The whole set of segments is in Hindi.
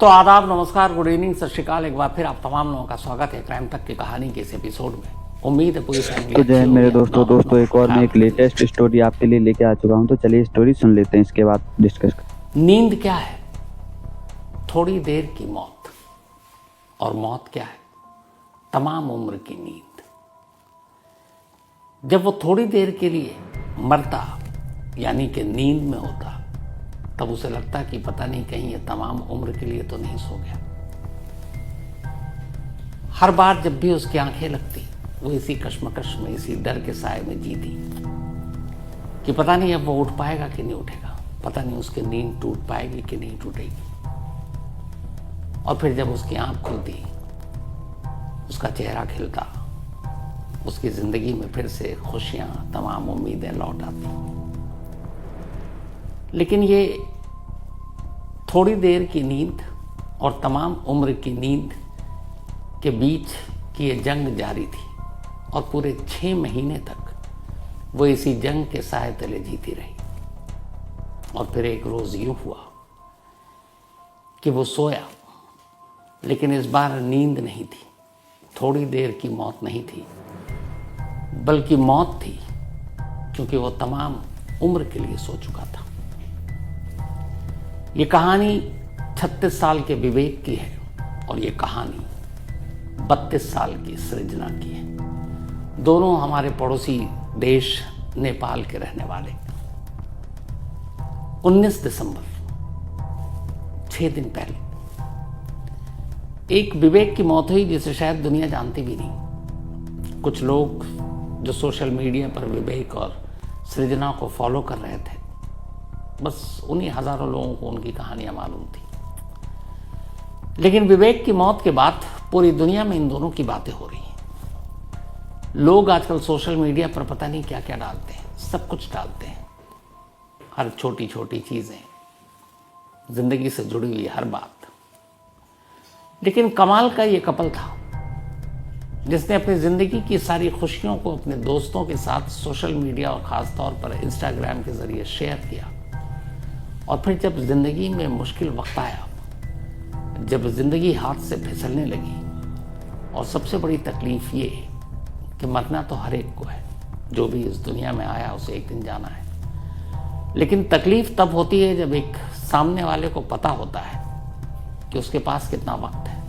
तो आदाब, नमस्कार, गुड इवनिंग, सत श्रीकाल। एक बार फिर आप तमाम लोगों का स्वागत है क्राइम तक की कहानी के इस एपिसोड में। उम्मीद है पूरी फैमिली तो जय अच्छी हिंद होगी। मेरे अपना और दोस्तों अपनों एक का और मैं ख्याल एक रखिए। लेटेस्ट स्टोरी आपके लिए लेके आ चुका हूं। तो चलिए स्टोरी सुन लेते हैं, इसके बाद डिस्कस करते नींद क्या है? थोड़ी देर की मौत। और मौत क्या है? तमाम उम्र की नींद। जब वो थोड़ी देर के लिए मरता यानी कि नींद में होता, तब उसे लगता कि पता नहीं कहीं ये तमाम उम्र के लिए तो नहीं सो गया। हर बार जब भी उसकी आंखें लगती, वो इसी कश्मकश में, इसी डर के साए में जीती कि पता नहीं अब वो उठ पाएगा कि नहीं उठेगा, पता नहीं उसकी नींद टूट पाएगी कि नहीं टूटेगी। और फिर जब उसकी आंख खुलती, उसका चेहरा खिलता, उसकी जिंदगी में फिर से खुशियां, तमाम उम्मीदें लौट आती। लेकिन ये थोड़ी देर की नींद और तमाम उम्र की नींद के बीच की ये जंग जारी थी और पूरे 6 महीने तक वो इसी जंग के साए तले जीती रही। और फिर एक रोज यूं हुआ कि वो सोया, लेकिन इस बार नींद नहीं थी, थोड़ी देर की मौत नहीं थी, बल्कि मौत थी, क्योंकि वो तमाम उम्र के लिए सो चुका था। ये कहानी 36 साल के विवेक की है और ये कहानी 32 साल की सृजना की है। दोनों हमारे पड़ोसी देश नेपाल के रहने वाले। 19 दिसंबर, 6 दिन पहले एक विवेक की मौत हुई जिसे शायद दुनिया जानती भी नहीं। कुछ लोग जो सोशल मीडिया पर विवेक और सृजना को फॉलो कर रहे थे, बस उन्हीं हजारों लोगों को उनकी कहानियां मालूम थी। लेकिन विवेक की मौत के बाद पूरी दुनिया में इन दोनों की बातें हो रही हैं। लोग आजकल सोशल मीडिया पर पता नहीं क्या क्या डालते हैं, सब कुछ डालते हैं, हर छोटी छोटी चीजें, जिंदगी से जुड़ी हुई हर बात। लेकिन कमाल का ये कपल था जिसने अपनी जिंदगी की सारी खुशियों को अपने दोस्तों के साथ सोशल मीडिया और खास तौर पर इंस्टाग्राम के जरिए शेयर किया। और फिर जब जिंदगी में मुश्किल वक्त आया, जब जिंदगी हाथ से फिसलने लगी, और सबसे बड़ी तकलीफ ये कि मरना तो हर एक को है, जो भी इस दुनिया में आया उसे एक दिन जाना है। लेकिन तकलीफ तब होती है जब एक सामने वाले को पता होता है कि उसके पास कितना वक्त है,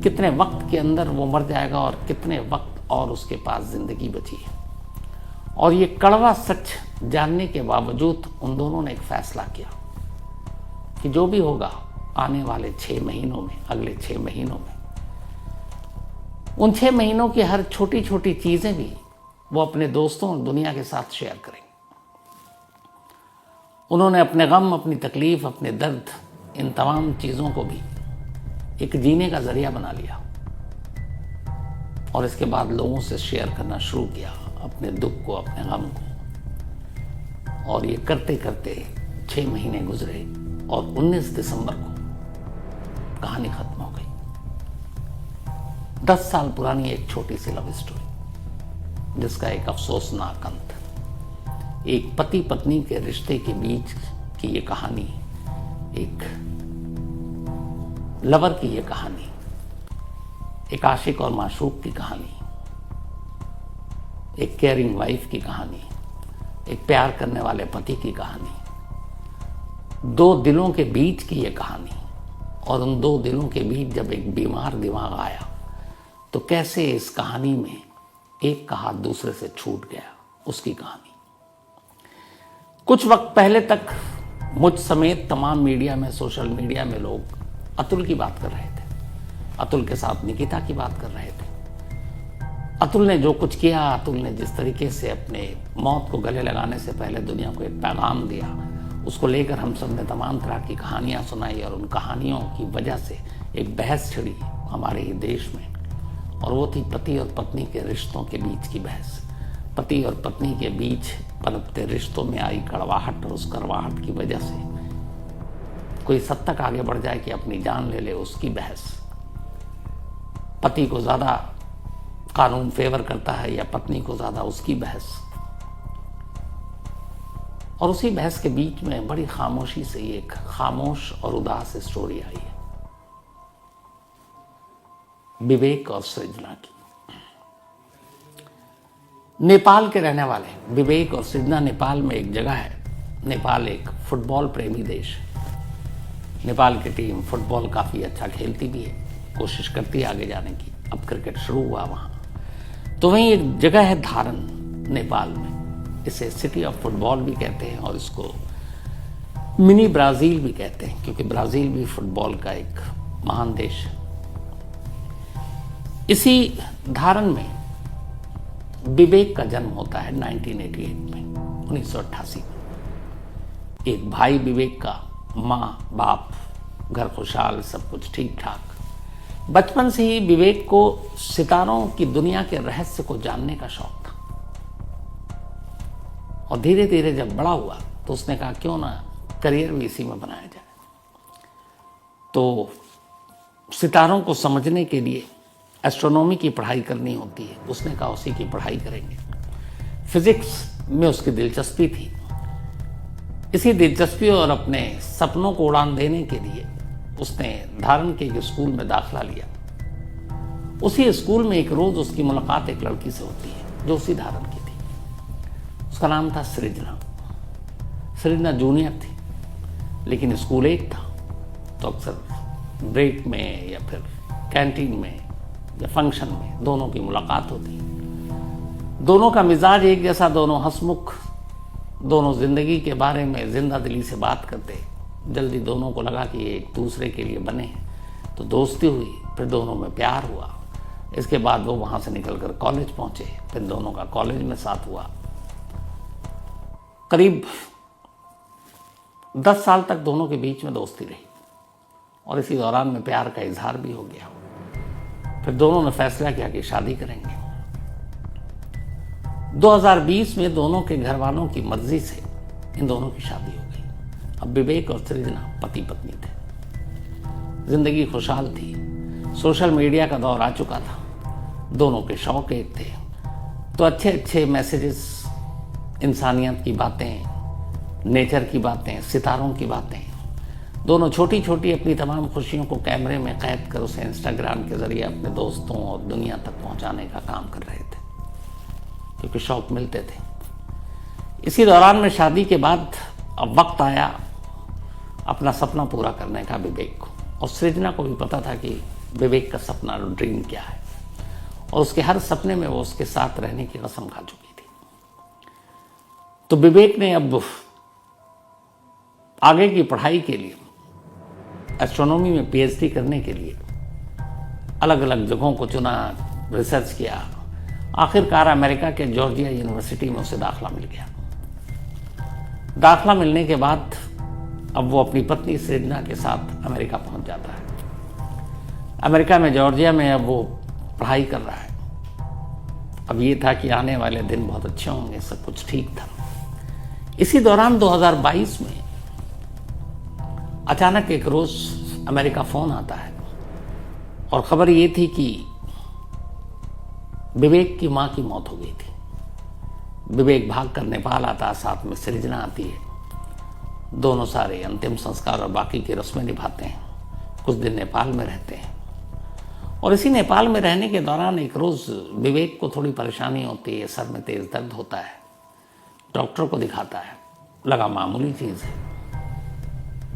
कितने वक्त के अंदर वो मर जाएगा और कितने वक्त और उसके पास जिंदगी बची है। और ये कड़वा सच जानने के बावजूद उन दोनों ने एक फैसला किया कि जो भी होगा आने वाले 6 महीनों में, अगले 6 महीनों में, उन 6 महीनों की हर छोटी छोटी चीजें भी वो अपने दोस्तों और दुनिया के साथ शेयर करेंगे। उन्होंने अपने गम, अपनी तकलीफ, अपने दर्द, इन तमाम चीजों को भी एक जीने का जरिया बना लिया और इसके बाद लोगों से शेयर करना शुरू किया, अपने दुख को, अपने गम को। और ये करते करते 6 महीने गुजरे और 19 दिसंबर को कहानी खत्म हो गई। 10 साल पुरानी एक छोटी सी लव स्टोरी जिसका एक अफसोसनाक अंत, एक पति पत्नी के रिश्ते के बीच की ये कहानी, एक लवर की ये कहानी, एक आशिक और माशूक की कहानी, एक केयरिंग वाइफ की कहानी, एक प्यार करने वाले पति की कहानी, 2 दिलों के बीच की ये कहानी। और उन 2 दिलों के बीच जब एक बीमार दिमाग आया तो कैसे इस कहानी में एक का हाथ दूसरे से छूट गया, उसकी कहानी। कुछ वक्त पहले तक मुझ समेत तमाम मीडिया में, सोशल मीडिया में लोग अतुल की बात कर रहे थे, अतुल के साथ निकिता की बात कर रहे थे। अतुल ने जो कुछ किया, अतुल ने जिस तरीके से अपने मौत को गले लगाने से पहले दुनिया को एक पैगाम दिया, उसको लेकर हम सब ने तमाम तरह की कहानियां सुनाई। और उन कहानियों की वजह से एक बहस छिड़ी हमारे ही देश में, और वो थी पति और पत्नी के रिश्तों के बीच की बहस। पति और पत्नी के बीच पनपते रिश्तों में आई कड़वाहट, और उस कड़वाहट की वजह से कोई सद तक आगे बढ़ जाए कि अपनी जान ले ले, उसकी बहस। पति को ज्यादा कानून फेवर करता है या पत्नी को ज्यादा, उसकी बहस। और उसी बहस के बीच में बड़ी खामोशी से एक खामोश और उदास स्टोरी आई है विवेक और सृजना की। नेपाल के रहने वाले विवेक और सृजना, नेपाल में एक जगह है, नेपाल एक फुटबॉल प्रेमी देश है। नेपाल की टीम फुटबॉल काफ़ी अच्छा खेलती भी है, कोशिश करती है आगे जाने की। अब क्रिकेट शुरू हुआ वहाँ, तो वहीं एक जगह है धारण नेपाल में, इसे सिटी ऑफ फुटबॉल भी कहते हैं और इसको मिनी ब्राज़ील भी कहते हैं, क्योंकि ब्राज़ील भी फुटबॉल का एक महान देश है। इसी धारण में विवेक का जन्म होता है 1988 में, 1988 में। एक भाई विवेक का, माँ बाप, घर खुशहाल, सब कुछ ठीक ठाक। बचपन से ही विवेक को सितारों की दुनिया के रहस्य को जानने का शौक था और धीरे धीरे जब बड़ा हुआ तो उसने कहा क्यों ना करियर भी इसी में बनाया जाए। तो सितारों को समझने के लिए एस्ट्रोनॉमी की पढ़ाई करनी होती है, उसने कहा उसी की पढ़ाई करेंगे। फिजिक्स में उसकी दिलचस्पी थी। इसी दिलचस्पी और अपने सपनों को उड़ान देने के लिए उसने धारण के एक स्कूल में दाखिला लिया। उसी स्कूल में एक रोज उसकी मुलाकात एक लड़की से होती है जो उसी धारण की थी। उसका नाम था सृजना। सृजना जूनियर थी, लेकिन स्कूल एक था, तो अक्सर ब्रेक में या फिर कैंटीन में या फंक्शन में दोनों की मुलाकात होती। दोनों का मिजाज एक जैसा, दोनों हंसमुख, दोनों जिंदगी के बारे में जिंदा दिली से बात करते। जल्दी दोनों को लगा कि एक दूसरे के लिए बने, तो दोस्ती हुई, फिर दोनों में प्यार हुआ। इसके बाद वो वहाँ से निकलकर कॉलेज पहुँचे, फिर दोनों का कॉलेज में साथ हुआ। करीब 10 साल तक दोनों के बीच में दोस्ती रही और इसी दौरान में प्यार का इजहार भी हो गया। फिर दोनों ने फैसला किया कि शादी करेंगे। 2020 में दोनों के घर वालों की मर्जी से इन दोनों की शादी हो गई। अब विवेक और सृजना पति पत्नी थे, जिंदगी खुशहाल थी। सोशल मीडिया का दौर आ चुका था, दोनों के शौक एक थे, तो अच्छे अच्छे मैसेजेस, इंसानियत की बातें, नेचर की बातें, सितारों की बातें, दोनों छोटी छोटी अपनी तमाम खुशियों को कैमरे में कैद कर उसे इंस्टाग्राम के जरिए अपने दोस्तों और दुनिया तक पहुंचाने का काम कर रहे थे, क्योंकि शौक मिलते थे। इसी दौरान में शादी के बाद अब वक्त आया अपना सपना पूरा करने का विवेक को, और सृजना को भी पता था कि विवेक का सपना और ड्रीम क्या है, और उसके हर सपने में वो उसके साथ रहने की कसम खा चुकी थी। तो विवेक ने अब आगे की पढ़ाई के लिए, एस्ट्रोनॉमी में पीएचडी करने के लिए अलग अलग जगहों को चुना, रिसर्च किया। आखिरकार अमेरिका के जॉर्जिया यूनिवर्सिटी में उसे दाखिला मिल गया। दाखिला मिलने के बाद अब वो अपनी पत्नी सृजना के साथ अमेरिका पहुंच जाता है। अमेरिका में जॉर्जिया में अब वो पढ़ाई कर रहा है। अब ये था कि आने वाले दिन बहुत अच्छे होंगे, सब कुछ ठीक था। इसी दौरान 2022 में अचानक एक रोज अमेरिका फोन आता है और खबर ये थी कि विवेक की मां की मौत हो गई थी। विवेक भागकर नेपाल आता, साथ में सृजना आती है। दोनों सारे अंतिम संस्कार और बाकी की रस्में निभाते हैं। कुछ दिन नेपाल में रहते हैं और इसी नेपाल में रहने के दौरान एक रोज विवेक को थोड़ी परेशानी होती है, सर में तेज दर्द होता है। डॉक्टर को दिखाता है, लगा मामूली चीज है,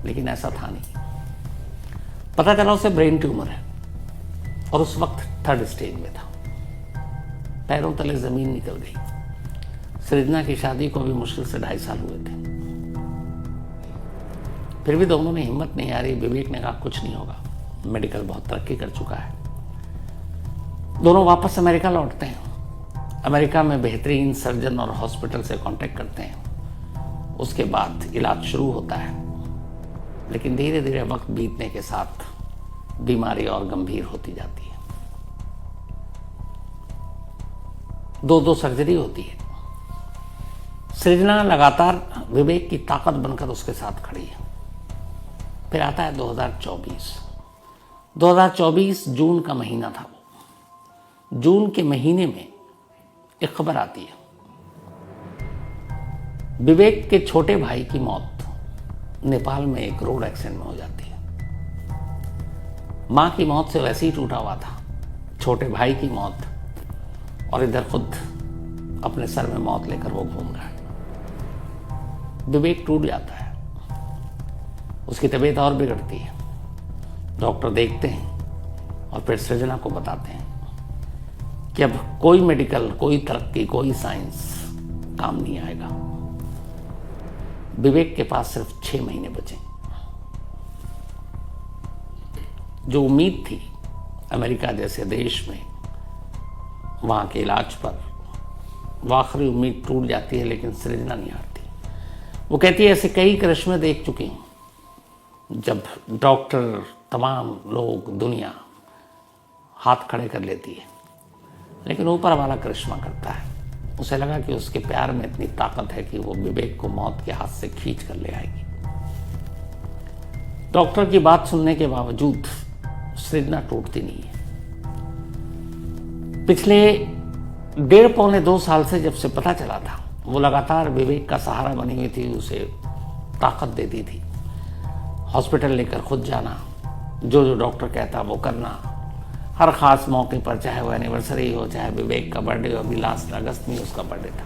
लेकिन ऐसा था नहीं। पता चला उसे ब्रेन ट्यूमर है और उस वक्त 3rd स्टेज में था। पैरों तले जमीन निकल गई। सृजना की शादी को भी मुश्किल से 2.5 साल हुए थे। फिर भी दोनों ने हिम्मत नहीं हारी। विवेक ने कहा कुछ नहीं होगा, मेडिकल बहुत तरक्की कर चुका है। दोनों वापस अमेरिका लौटते हैं। अमेरिका में बेहतरीन सर्जन और हॉस्पिटल से कांटेक्ट करते हैं। उसके बाद इलाज शुरू होता है, लेकिन धीरे धीरे वक्त बीतने के साथ बीमारी और गंभीर होती जाती है। 2 सर्जरी होती है। सृजना लगातार विवेक की ताकत बनकर उसके साथ खड़ी है। फिर आता है 2024 जून का महीना था। वो जून के महीने में एक खबर आती है। विवेक के छोटे भाई की मौत नेपाल में एक रोड एक्सीडेंट में हो जाती है। मां की मौत से वैसे ही टूटा हुआ था, छोटे भाई की मौत, और इधर खुद अपने सर में मौत लेकर वो घूम रहा है। विवेक टूट जाता है, उसकी तबीयत और बिगड़ती है। डॉक्टर देखते हैं और फिर सृजना को बताते हैं कि अब कोई मेडिकल, कोई तरक्की, कोई साइंस काम नहीं आएगा। विवेक के पास सिर्फ 6 महीने बचे। जो उम्मीद थी अमेरिका जैसे देश में वहां के इलाज पर, वो आखिरी उम्मीद टूट जाती है, लेकिन सृजना नहीं हारती। वो कहती है ऐसे कई करिश्मे देख चुकी हूं जब डॉक्टर, तमाम लोग, दुनिया हाथ खड़े कर लेती है, लेकिन ऊपर वाला करिश्मा करता है। उसे लगा कि उसके प्यार में इतनी ताकत है कि वो विवेक को मौत के हाथ से खींच कर ले आएगी। डॉक्टर की बात सुनने के बावजूद सृजना टूटती नहीं है। पिछले 1.5-2 साल से जब से पता चला था, वो लगातार विवेक का सहारा बनी हुई थी, उसे ताकत देती थी। हॉस्पिटल लेकर खुद जाना, जो डॉक्टर कहता वो करना, हर खास मौके पर, चाहे वो एनिवर्सरी हो, चाहे विवेक का बर्थडे हो। अभी लास्ट अगस्त में उसका बर्थडे था,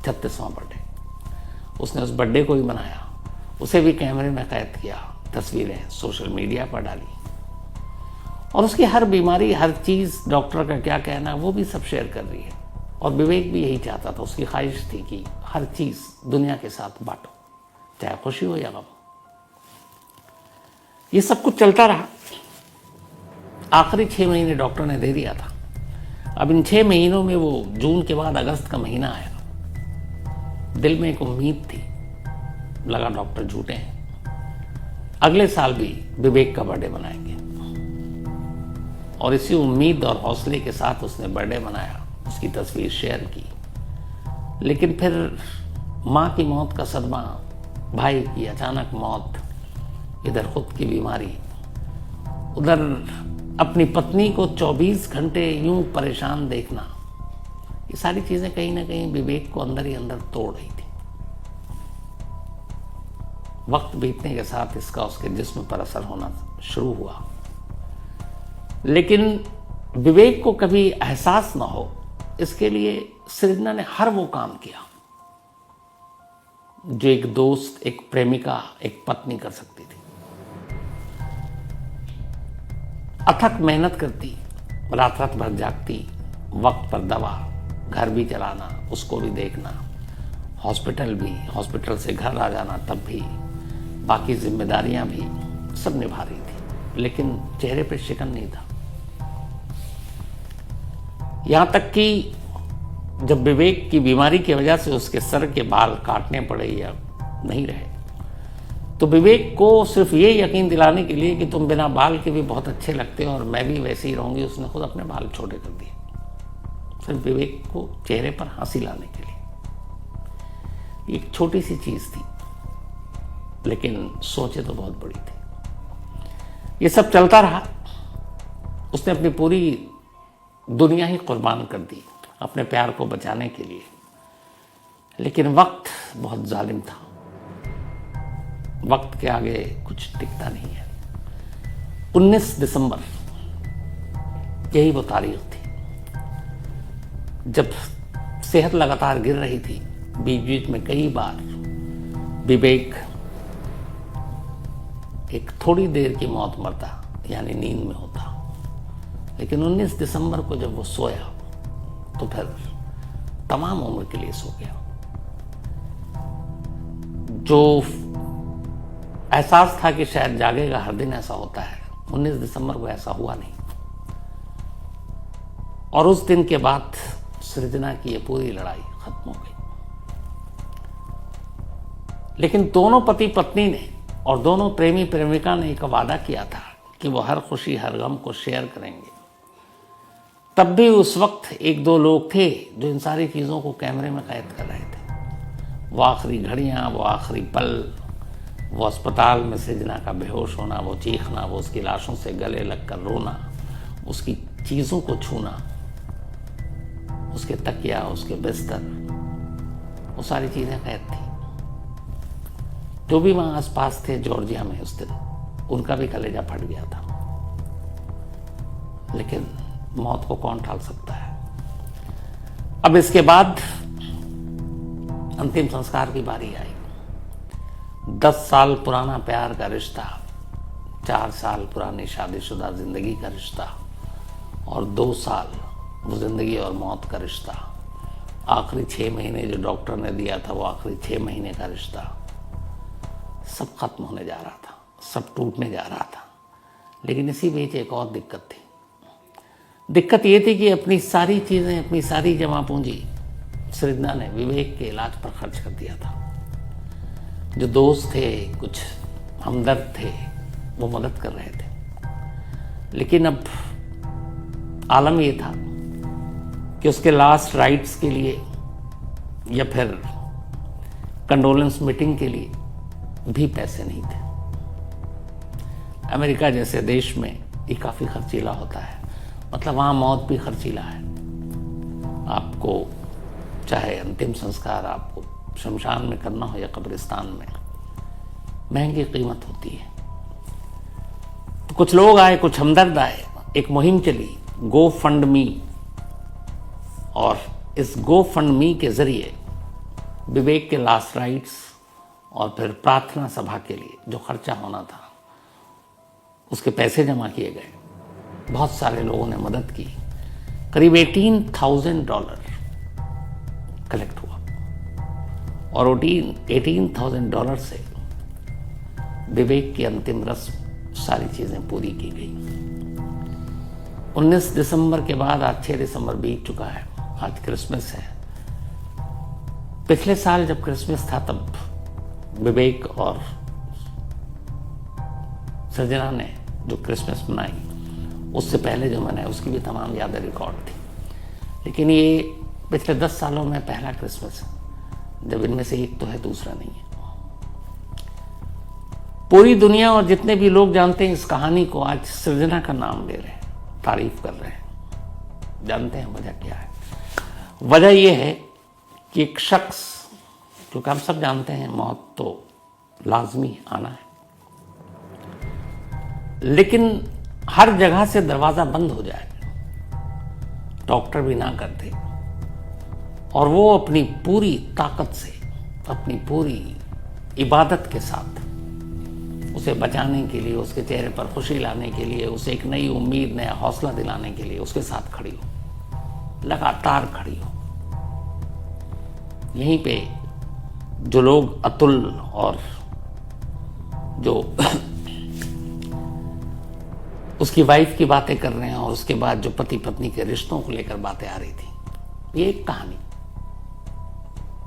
36वां बर्थडे। उसने उस बर्थडे को भी मनाया, उसे भी कैमरे में कैद किया, तस्वीरें सोशल मीडिया पर डाली, और उसकी हर बीमारी, हर चीज़, डॉक्टर का क्या कहना, वो भी सब शेयर कर रही है। और विवेक भी यही चाहता था, उसकी ख्वाहिश थी कि हर चीज़ दुनिया के साथ बांटो, चाहे खुशी हो या गम। ये सब कुछ चलता रहा। आखिरी 6 महीने डॉक्टर ने दे दिया था। अब इन 6 महीनों में वो जून के बाद अगस्त का महीना आया। दिल में एक उम्मीद थी, लगा डॉक्टर झूठे हैं, अगले साल भी विवेक का बर्थडे मनाएंगे। और इसी उम्मीद और हौसले के साथ उसने बर्थडे मनाया, उसकी तस्वीर शेयर की। लेकिन फिर माँ की मौत का सदमा, भाई की अचानक मौत, इधर खुद की बीमारी, उधर अपनी पत्नी को 24 घंटे यूं परेशान देखना, ये सारी चीजें कहीं ना कहीं विवेक को अंदर ही अंदर तोड़ रही थी। वक्त बीतने के साथ इसका उसके जिस्म पर असर होना शुरू हुआ, लेकिन विवेक को कभी एहसास ना हो, इसके लिए सृजना ने हर वो काम किया जो एक दोस्त, एक प्रेमिका, एक पत्नी कर सकती थी। अथक मेहनत करती, रात रात भर जागती, वक्त पर दवा, घर भी चलाना, उसको भी देखना, हॉस्पिटल भी, हॉस्पिटल से घर आ जाना, तब भी बाकी जिम्मेदारियां भी सब निभा रही थी, लेकिन चेहरे पे शिकन नहीं था। यहां तक कि जब विवेक की बीमारी की वजह से उसके सर के बाल काटने पड़े या नहीं रहे, तो विवेक को सिर्फ ये यकीन दिलाने के लिए कि तुम बिना बाल के भी बहुत अच्छे लगते हो और मैं भी वैसे ही रहूंगी, उसने खुद अपने बाल छोटे कर दिए, सिर्फ विवेक को चेहरे पर हंसी लाने के लिए। एक छोटी सी चीज थी, लेकिन सोचे तो बहुत बड़ी थी। ये सब चलता रहा। उसने अपनी पूरी दुनिया ही कुर्बान कर दी अपने प्यार को बचाने के लिए, लेकिन वक्त बहुत जालिम था। वक्त के आगे कुछ टिकता नहीं है। 19 दिसंबर, यही वो तारीख थी जब सेहत लगातार गिर रही थी। बीच बीच में कई बार विवेक एक थोड़ी देर की मौत मरता, यानी नींद में होता, लेकिन 19 दिसंबर को जब वो सोया तो फिर तमाम उम्र के लिए सो गया। जो एहसास था कि शायद जागेगा, हर दिन ऐसा होता है, 19 दिसंबर को ऐसा हुआ नहीं। और उस दिन के बाद सृजना की ये पूरी लड़ाई खत्म हो गई। लेकिन दोनों पति पत्नी ने और दोनों प्रेमी प्रेमिका ने एक वादा किया था कि वो हर खुशी, हर गम को शेयर करेंगे। तब भी उस वक्त 1-2 लोग थे जो इन सारी चीज़ों को कैमरे में कैद कर रहे थे। वो आखिरी घड़ियाँ, वो आखिरी पल, वो अस्पताल में सृजना का बेहोश होना, वो चीखना, वो उसकी लाशों से गले लगकर रोना, उसकी चीज़ों को छूना, उसके तकिया, उसके बिस्तर, वो सारी चीज़ें कैद थी। जो भी वहाँ आसपास थे जॉर्जिया में उस दिन, उनका भी कलेजा फट गया था। लेकिन मौत को कौन टाल सकता है। अब इसके बाद अंतिम संस्कार की बारी आई। 10 साल पुराना प्यार का रिश्ता, 4 साल पुरानी शादीशुदा जिंदगी का रिश्ता और 2 साल वो जिंदगी और मौत का रिश्ता, आखिरी 6 महीने जो डॉक्टर ने दिया था वो आखिरी 6 महीने का रिश्ता, सब खत्म होने जा रहा था, सब टूटने जा रहा था। लेकिन इसी बीच एक और दिक्कत थी। दिक्कत ये थी कि अपनी सारी चीज़ें, अपनी सारी जमा पूंजी सृजना ने विवेक के इलाज पर खर्च कर दिया था। जो दोस्त थे, कुछ हमदर्द थे, वो मदद कर रहे थे। लेकिन अब आलम ये था कि उसके लास्ट राइट्स के लिए या फिर कंडोलेंस मीटिंग के लिए भी पैसे नहीं थे। अमेरिका जैसे देश में ये काफ़ी खर्चीला होता है, मतलब वहाँ मौत भी खर्चीला है। आपको चाहे अंतिम संस्कार आपको शमशान में करना हो या कब्रिस्तान में, महंगी कीमत होती है। तो कुछ लोग आए, कुछ हमदर्द आए, एक मुहिम चली गो फंड मी, और इस गो फंड मी के जरिए विवेक के लास्ट राइट्स और फिर प्रार्थना सभा के लिए जो खर्चा होना था उसके पैसे जमा किए गए। बहुत सारे लोगों ने मदद की। करीब $18,000 कलेक्ट हुआ और $18,000 से विवेक की अंतिम रस्म सारी चीज़ें पूरी की गई। 19 दिसंबर के बाद आज 6 दिसंबर बीत चुका है। आज क्रिसमस है। पिछले साल जब क्रिसमस था तब विवेक और सृजना ने जो क्रिसमस मनाई, उससे पहले जो मनाया उसकी भी तमाम यादें रिकॉर्ड थी। लेकिन ये पिछले 10 सालों में पहला क्रिसमस है जब इनमें से एक तो है, दूसरा नहीं है। पूरी दुनिया और जितने भी लोग जानते हैं इस कहानी को आज सृजना का नाम ले रहे हैं, तारीफ कर रहे हैं। जानते हैं वजह क्या है? वजह यह है कि एक शख्स, क्योंकि हम सब जानते हैं मौत तो लाजमी आना है, लेकिन हर जगह से दरवाजा बंद हो जाए, डॉक्टर भी ना कर दे, और वो अपनी पूरी ताकत से, अपनी पूरी इबादत के साथ उसे बचाने के लिए, उसके चेहरे पर खुशी लाने के लिए, उसे एक नई उम्मीद, नया हौसला दिलाने के लिए उसके साथ खड़ी हो, लगातार खड़ी हो। यहीं पे जो लोग अतुल और जो उसकी वाइफ की बातें कर रहे हैं और उसके बाद जो पति पत्नी के रिश्तों को लेकर बातें आ रही थी, ये एक कहानी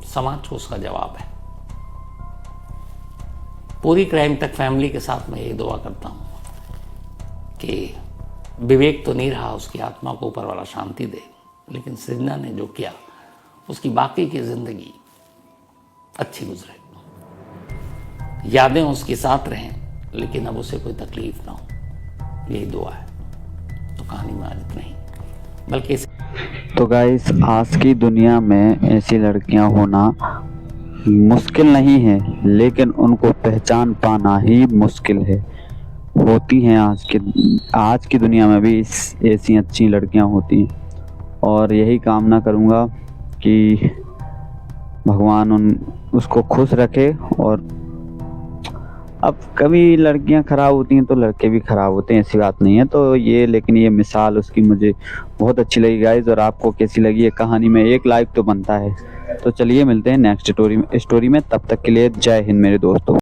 समाज को उसका जवाब है। पूरी क्राइम तक फैमिली के साथ मैं ये दुआ करता हूं कि विवेक तो नहीं रहा, उसकी आत्मा को ऊपर वाला शांति दे, लेकिन सृजना ने जो किया उसकी बाकी की जिंदगी अच्छी गुजरे, यादें उसके साथ रहें, लेकिन अब उसे कोई तकलीफ ना हो, यही दुआ है। तो कहानी में आज इतना ही, बल्कि तो गाइस, आज की दुनिया में ऐसी लड़कियां होना मुश्किल नहीं है, लेकिन उनको पहचान पाना ही मुश्किल है। होती हैं आज की दुनिया में भी ऐसी अच्छी लड़कियां होती हैं, और यही कामना करूंगा कि भगवान उसको खुश रखे। और अब कभी लड़कियां खराब होती हैं तो लड़के भी खराब होते हैं, ऐसी बात नहीं है। तो लेकिन ये मिसाल उसकी मुझे बहुत अच्छी लगी गाइस। और आपको कैसी लगी ये कहानी में? एक लाइक तो बनता है। तो चलिए मिलते हैं नेक्स्ट स्टोरी में। तब तक के लिए जय हिंद मेरे दोस्तों।